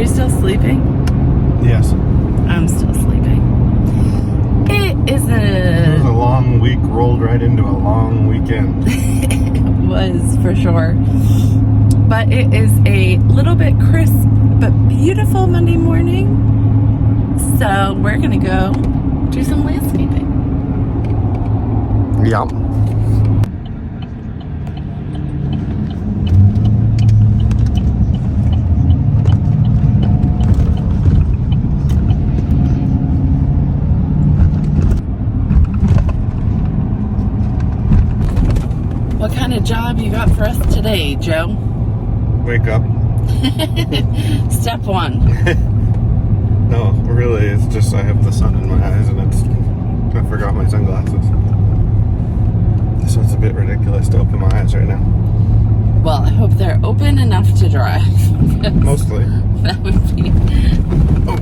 you still sleeping? Yes. I'm still sleeping. It is It was a long week rolled right into a long weekend. It was for sure. But it is a little bit crisp but beautiful Monday morning. So we're gonna go do some landscaping. Yep. What kind of job you got for us today, Joe? Wake up. Step one. No, really, it's just I have the sun in my eyes and I forgot my sunglasses. So it's a bit ridiculous to open my eyes right now. Well, I hope they're open enough to drive. Mostly. That would be... Oh.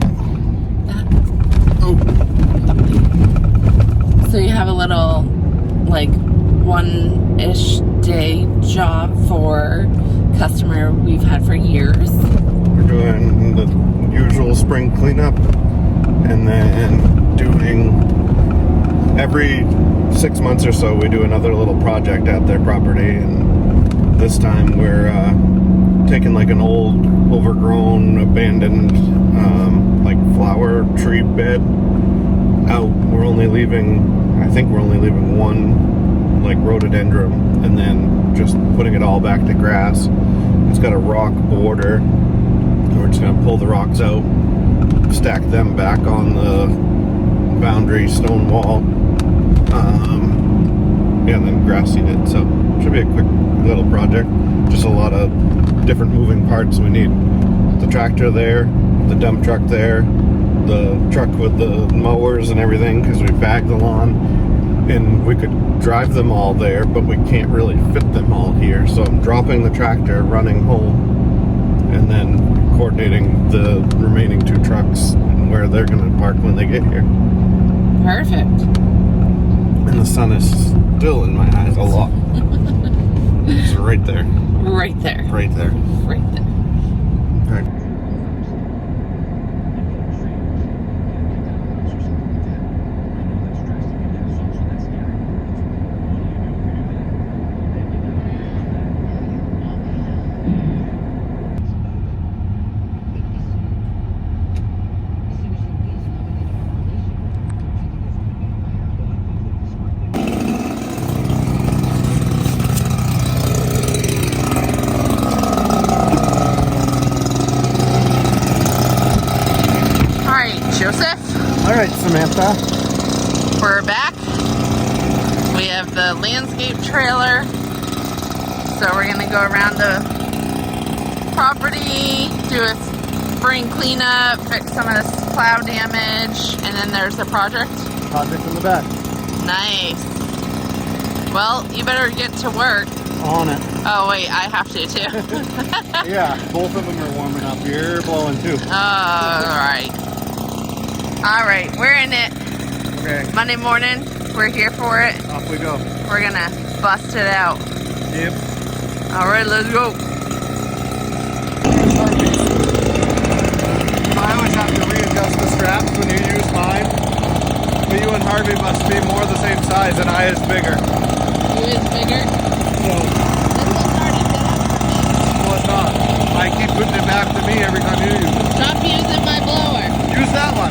That. Oh. So you have a little, like, one-ish day job for customer we've had for years. We're doing the usual spring cleanup and then doing every 6 months or so we do another little project at their property, and this time we're taking like an old overgrown abandoned like flower tree bed out. We're only leaving, I think we're only leaving one like rhododendron and then just putting it all back to grass. It's got a rock border. We're just gonna pull the rocks out, stack them back on the boundary stone wall, and then grass seed it. So should be a quick little project. Just a lot of different moving parts. We need the tractor there, the dump truck there, the truck with the mowers and everything, because we bagged the lawn, and we could drive them all there, but we can't really fit them all here. So I'm dropping the tractor, running home, and then coordinating the remaining two trucks and where they're going to park when they get here. Perfect. And the sun is still in my eyes a lot. It's right there. Right there. Right there. Right there. Right. Joseph, All right, Samantha. we're back. We have the landscape trailer. So we're gonna go around the property, do a spring cleanup, fix some of this plow damage, and then there's the project. Project in the back. Nice. Well, you better get to work. On it. Oh wait, I have to too. Yeah, both of them are warming up. You're blowing too. Alright, we're in it. Okay. Monday morning, we're here for it. Off we go. We're gonna bust it out. Yep. Alright, let's go. I always have to readjust the straps when you use mine. But you and Harvey must be more the same size and I is bigger. Who is bigger? So, This one's already set up for me. well, it's not. I keep putting it back to me every time you use it. Stop using my blower. Use that one.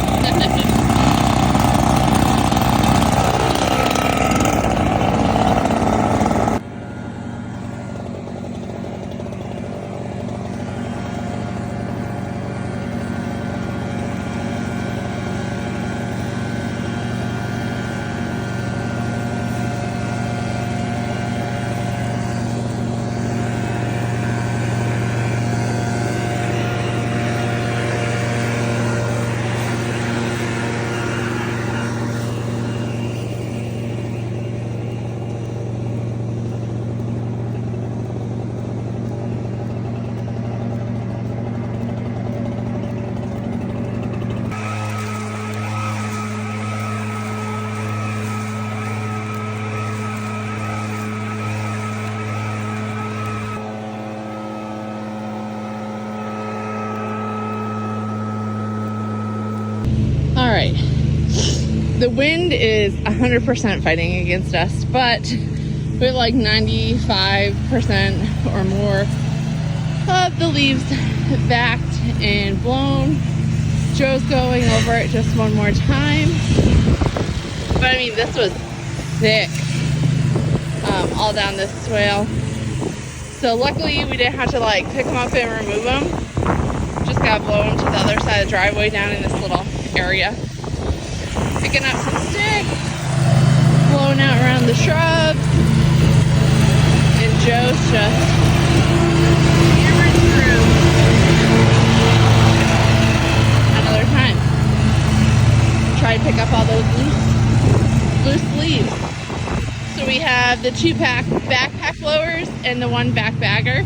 the wind is 100% fighting against us, but with like 95% or more of the leaves backed and blown. Joe's going over it just one more time. But I mean, this was thick all down this swale. So luckily we didn't have to like pick them up and remove them. Just got blown to the other side of the driveway down in this little area. Picking up some sticks, blowing out around the shrubs. And Joe's just hammering through another time. Try to pick up all those loose leaves. So we have the 2 backpack blowers and the 1 back bagger.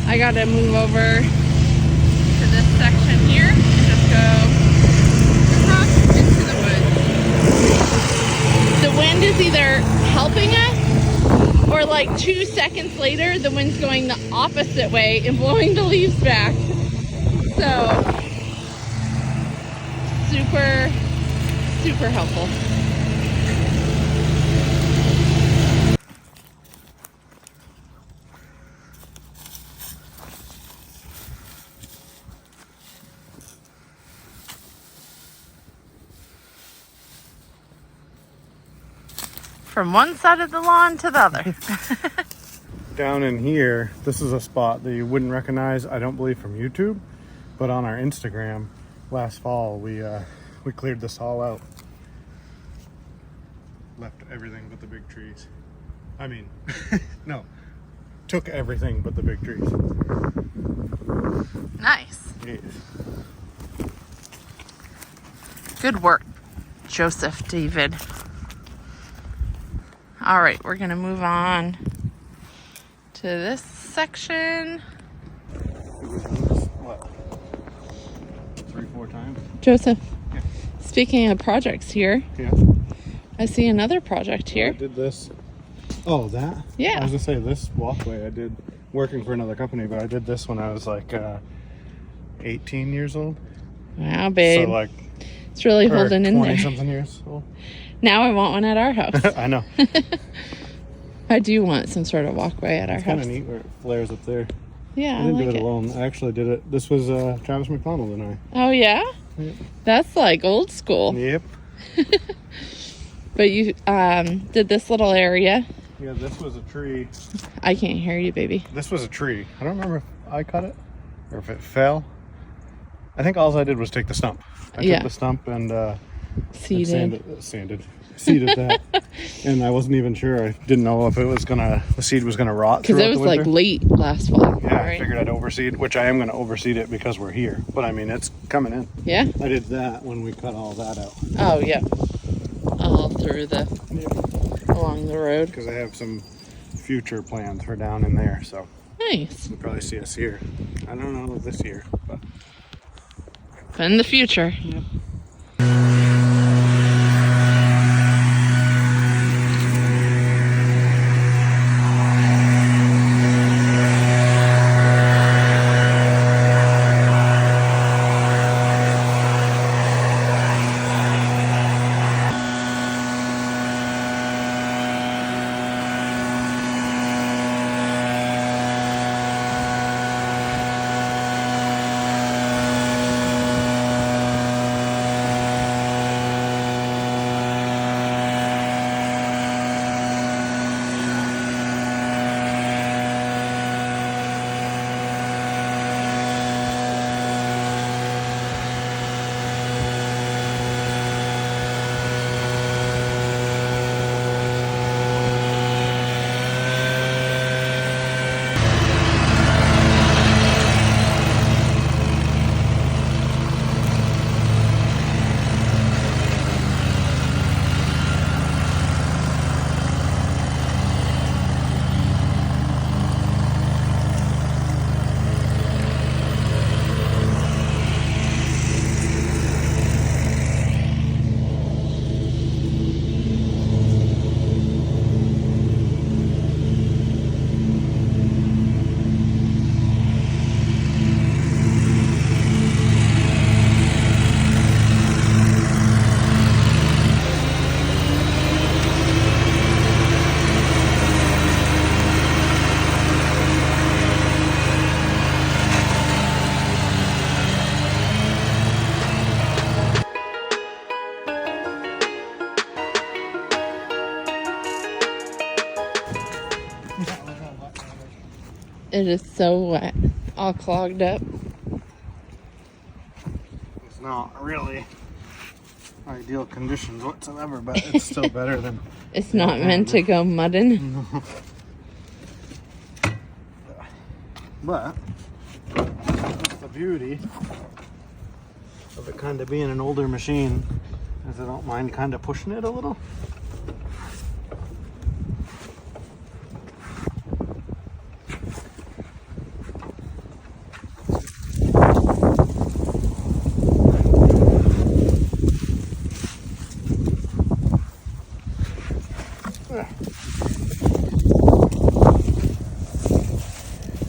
I gotta move over to this section here and just go across into the woods. The wind is either helping us or like 2 seconds later the wind's going the opposite way and blowing the leaves back. So super helpful. From one side of the lawn to the other. Down in here, this is a spot that you wouldn't recognize, I don't believe, from YouTube, but on our Instagram last fall we cleared this all out. Left everything but the big trees. I mean, no, took everything but the big trees. Nice. Yes. Good work, Joseph David. All right, we're gonna move on to this section. What? 3-4 times? Joseph, Yeah. speaking of projects here, Yeah. I see another project I here. did this. Oh, that? Yeah. I was gonna say this walkway I did working for another company, but I did this when I was like 18 years old. Wow, babe. So like It's really or holding in 20 there. something years old. Now I want one at our house. I know. I do want some sort of walkway at our It's kind house. of neat where it flares up there. Yeah, I I didn't like do it it. alone. I actually did it. This was Travis McDonald and I. Oh yeah? Yep. That's like old school. Yep. But you did this little area. Yeah, this was a tree. I can't hear you, baby. This was a tree. I don't remember if I cut it or if it fell. I think all I did was take the stump. I Yeah. took the stump and Seeded. seeded that. And I wasn't even sure. I didn't know if it was the seed was gonna rot. Because it was the like winter. late last fall. Yeah, I right? figured I'd overseed, which I am gonna overseed it because we're here. But I mean, it's coming in. Yeah? I did that when we cut all that out. Oh, yeah. All through along the road. Because I have some future plans for down in there, so Nice. you'll probably see us here. I don't know this year, but But in the future. It is so wet, all clogged up. It's not really ideal conditions whatsoever, but it's still better than... It's not meant to go mudding. No. But that's the beauty of it kind of being an older machine, is I don't mind kind of pushing it a little.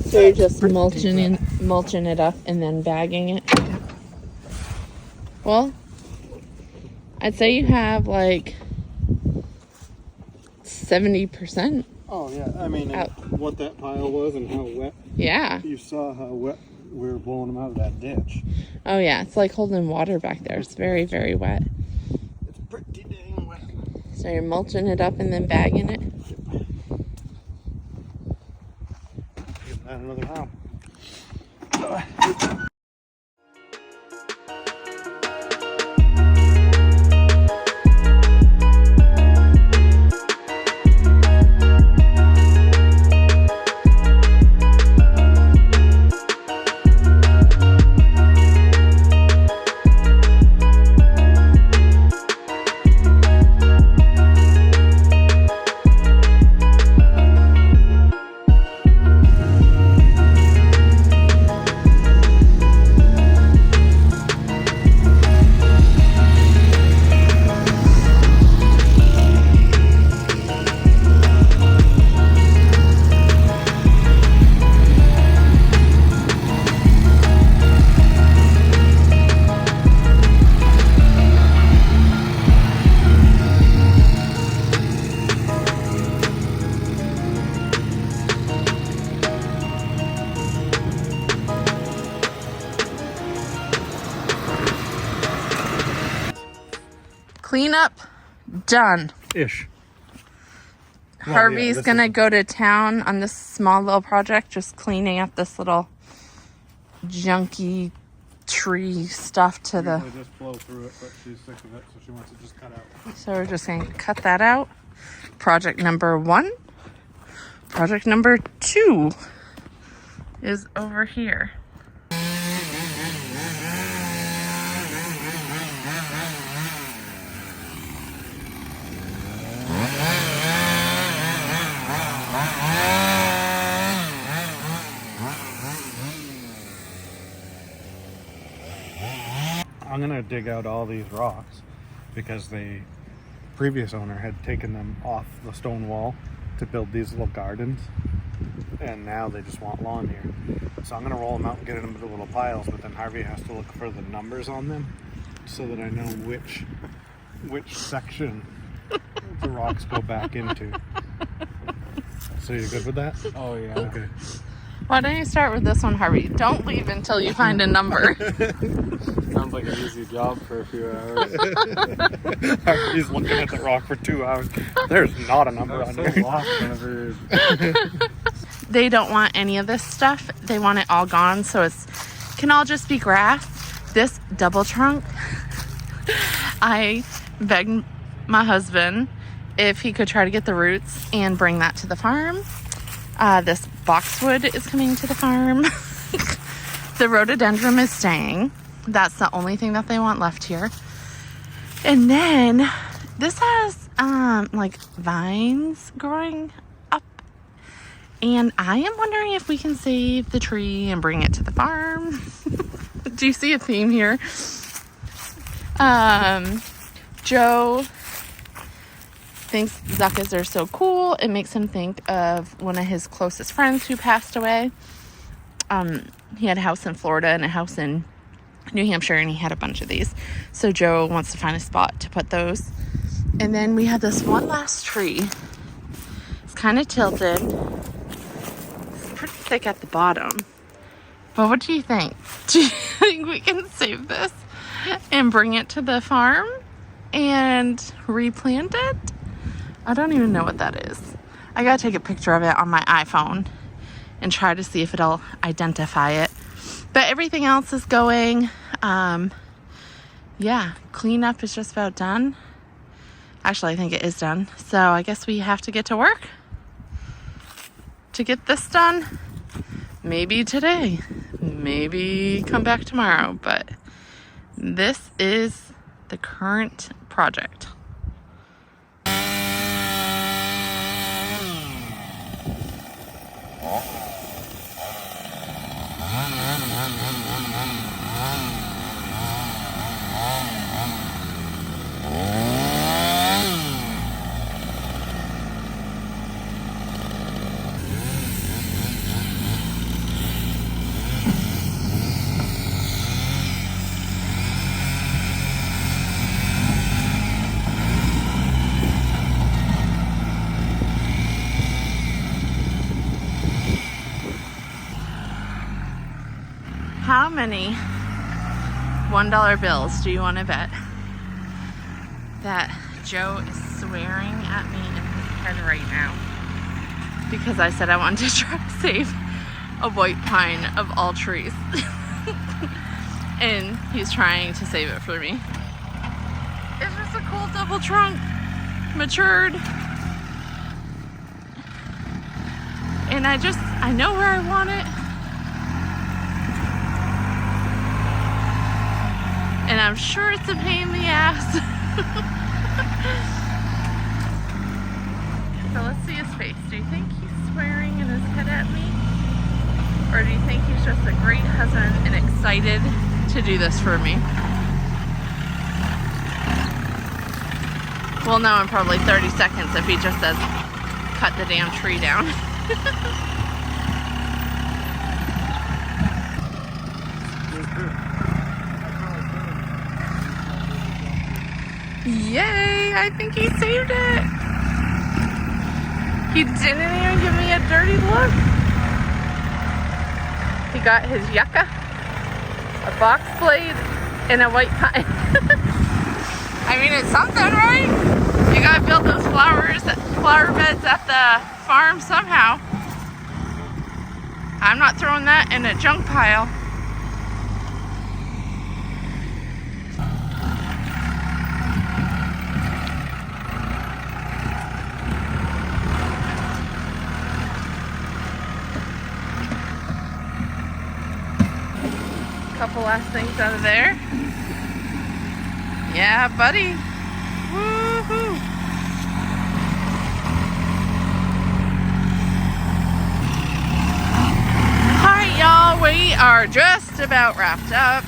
So you're just mulching it up and then bagging it? Well, I'd say you have like 70%. Oh yeah, I mean what that pile was and how wet. Yeah. You saw how wet we were blowing them out of that ditch. Oh yeah, it's like holding water back there. It's very, very wet. It's pretty dang wet. So you're mulching it up and then bagging it? Give that another round. Cleanup done. Ish. Well, Harvey's yeah, gonna go to town on this small little project, just cleaning up this little junky tree stuff to the... just blow through it, but she's sick of it, so she wants it just cut out. So we're just gonna cut that out. Project number 1. Project number 2 is over here. I'm gonna dig out all these rocks because the previous owner had taken them off the stone wall to build these little gardens, and now they just want lawn here. So I'm gonna roll them out and get them into little piles, but then Harvey has to look for the numbers on them so that I know which section the rocks go back into. So you good with that? Oh yeah. Okay. Why don't you start with this one, Harvey? Don't leave until you find a number. Sounds like an easy job for a few hours. Harvey's looking at the rock for 2 hours. There's not a number on here. Lost whenever. They don't want any of this stuff. They want it all gone, so it's can all just be grass. This double trunk, I begged my husband if he could try to get the roots and bring that to the farm. This boxwood is coming to the farm. The rhododendron is staying. That's the only thing that they want left here. And then this has like vines growing up, and I am wondering if we can save the tree and bring it to the farm. Do you see a theme here? Joe thinks zuccas are so cool. It makes him think of one of his closest friends who passed away. He had a house in Florida and a house in New Hampshire, and he had a bunch of these. So Joe wants to find a spot to put those. And then we have this one last tree. It's kind of tilted. It's pretty thick at the bottom. But what do you think? Do you think we can save this and bring it to the farm and replant it? I don't even know what that is. I gotta take a picture of it on my iPhone and try to see if it'll identify it. But everything else is going. Yeah, cleanup is just about done. Actually, I think it is done. So I guess we have to get to work to get this done. Maybe today, maybe come back tomorrow, but this is the current project. How many $1 bills do you want to bet that Joe is swearing at me in his head right now because I said I wanted to try to save a white pine of all trees? And he's trying to save it for me. It's just a cool double trunk, matured. And I know where I want it. And I'm sure it's a pain in the ass. So let's see his face. Do you think he's swearing in his head at me? Or do you think he's just a great husband and excited to do this for me? We'll know in probably 30 seconds if he just says, cut the damn tree down. Yay! I think he saved it! He didn't even give me a dirty look. He got his yucca, a box blade, and a white pine. I mean, it's something, right? You gotta build those flower beds at the farm somehow. I'm not throwing that in a junk pile. Couple last things out of there. Yeah, buddy. Woohoo! Alright, y'all, we are just about wrapped up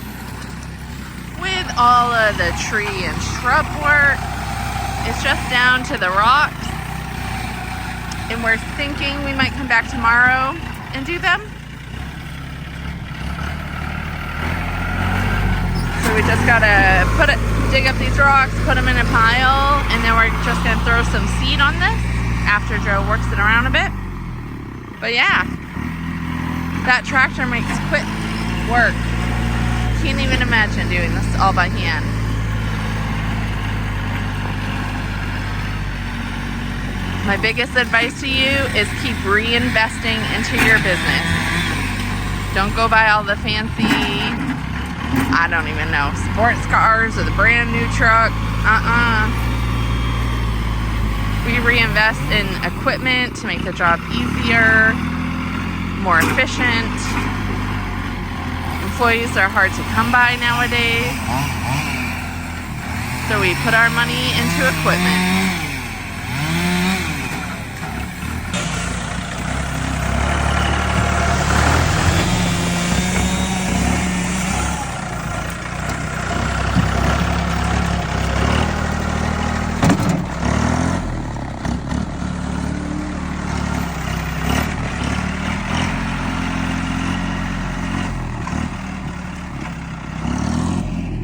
with all of the tree and shrub work. It's just down to the rocks. And we're thinking we might come back tomorrow and do them. So we just gotta dig up these rocks, put them in a pile, and then we're just gonna throw some seed on this after Joe works it around a bit. But yeah, that tractor makes quick work. Can't even imagine doing this all by hand. My biggest advice to you is keep reinvesting into your business. Don't go buy all the fancy, I don't even know, sports cars or the brand new truck. We reinvest in equipment to make the job easier, more efficient. Employees are hard to come by nowadays. So we put our money into equipment.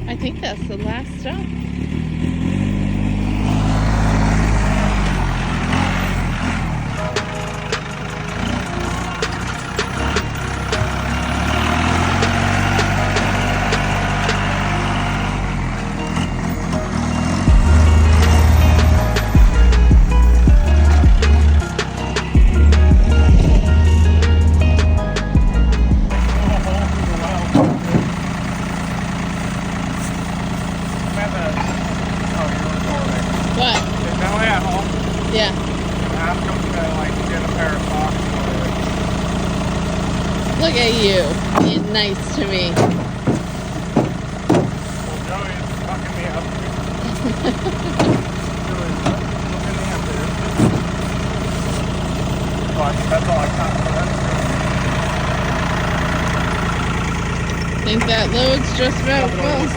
I think that's the last stop. Look at you being nice to me. Well, Joey's fucking me up. Joey's looking me up there. But that's all I got for that. Think that load's just about full.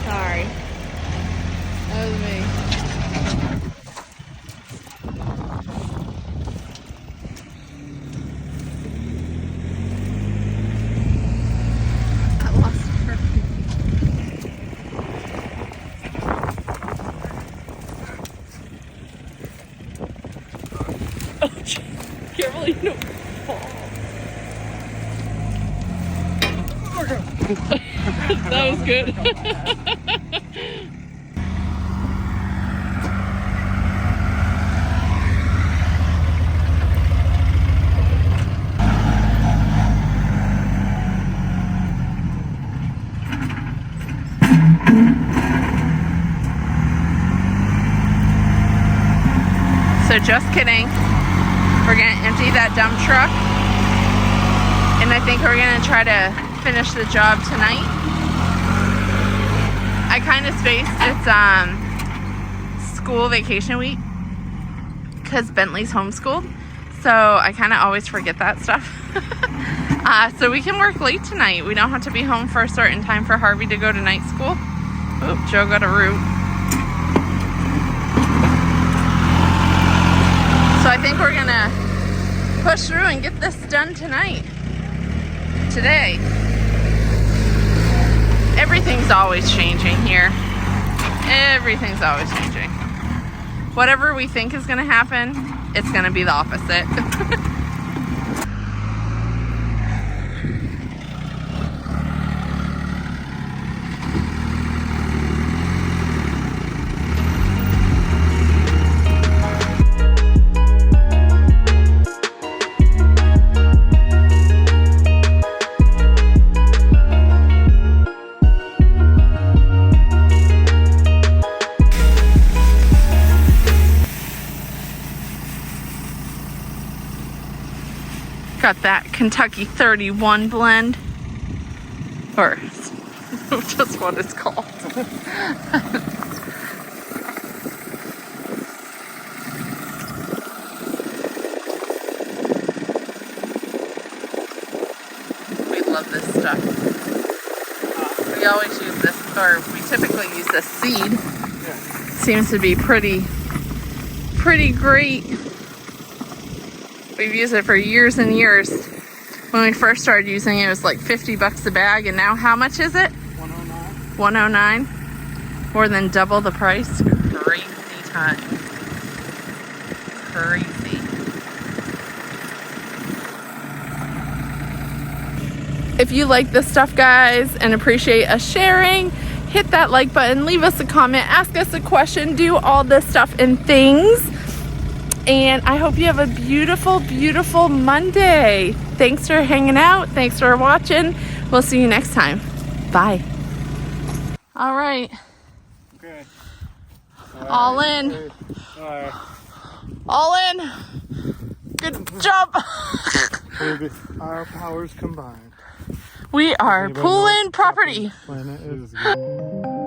Sorry. That was me. I lost her. Oh, careful, you don't fall. That was good. So just kidding. We're gonna empty that dump truck. And I think we're gonna try to finish the job tonight. I kind of spaced. It's school vacation week because Bentley's homeschooled. So I kind of always forget that stuff. So we can work late tonight. We don't have to be home for a certain time for Harvey to go to night school. Oop, Joe got a root. So I think we're gonna push through and get this done tonight. Today. Everything's always changing here. Everything's always changing. Whatever we think is gonna happen, it's gonna be the opposite. Got that Kentucky 31 blend, or just what it's called. We love this stuff. We always use this, or we typically use this seed. Yeah. Seems to be pretty great. We've used it for years and years. When we first started using it, it was like 50 bucks a bag, and now how much is it? 109. 109. More than double the price. Crazy time. Crazy. If you like this stuff, guys, and appreciate us sharing, hit that like button, leave us a comment, ask us a question, do all this stuff and things. And I hope you have a beautiful, beautiful Monday. Thanks for hanging out. Thanks for watching. We'll see you next time. Bye. All right. Okay. All in. Alright. All in. Good job. Our powers combined. We are pulling property. Planet is good.